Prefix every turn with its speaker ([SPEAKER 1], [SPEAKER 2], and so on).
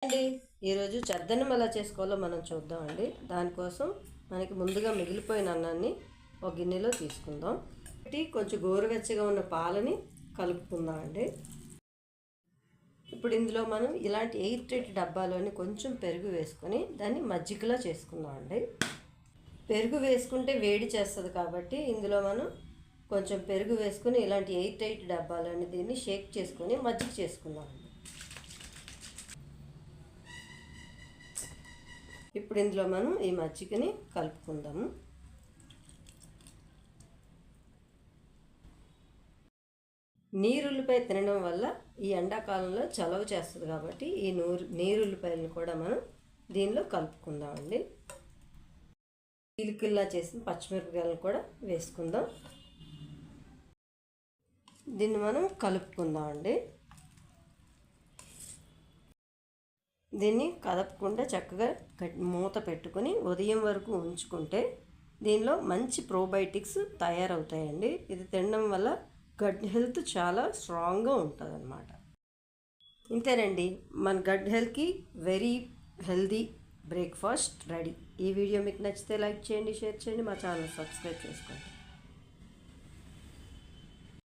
[SPEAKER 1] అండి ఈరోజు చద్దన్నం ఎలా చేసుకోవాలో మనం చూద్దామండి. దానికోసం మనకి ముందుగా మిగిలిపోయిన అన్నాన్ని ఒక గిన్నెలో తీసుకుందాం. కొంచెం గోరువెచ్చగా ఉన్న పాలని కలుపుకుందామండి. ఇప్పుడు ఇందులో మనం ఇలాంటి ఎయిర్ టైట్ డబ్బాలోని కొంచెం పెరుగు వేసుకొని దాన్ని మజ్జిగలా చేసుకుందామండి. పెరుగు వేసుకుంటే వేడి చేస్తుంది కాబట్టి ఇందులో మనం కొంచెం పెరుగు వేసుకొని ఇలాంటి ఎయిర్ టైట్ డబ్బాలోని దీన్ని షేక్ చేసుకొని మజ్జిగ చేసుకుందామండి. ఇప్పుడు ఇందులో మనం ఈ మజ్జిగని కలుపుకుందాము. నీరుల్లిపాయ తినడం వల్ల ఈ ఎండాకాలంలో చలవ చేస్తుంది కాబట్టి ఈ నీరుల్లిపాయలను కూడా మనం దీనిలో కలుపుకుందామండి. చీలికల్లా చేసిన పచ్చిమిరపకాయలను కూడా వేసుకుందాం. దీన్ని మనం కలుపుకుందామండి. దీన్ని కదపకుండా చక్కగా మూత పెట్టుకొని ఉదయం వరకు ఉంచుకుంటే దీనిలో మంచి ప్రోబయోటిక్స్ తయారవుతాయండి. ఇది తినడం వల్ల గట్ హెల్త్ చాలా స్ట్రాంగ్గా ఉంటుంది అన్నమాట. ఇంతేనండి, మన గట్ హెల్త్కి వెరీ హెల్దీ బ్రేక్ఫాస్ట్ రెడీ. ఈ వీడియో మీకు నచ్చితే లైక్ చేయండి, షేర్ చేయండి, మా ఛానల్ సబ్స్క్రైబ్ చేసుకోండి.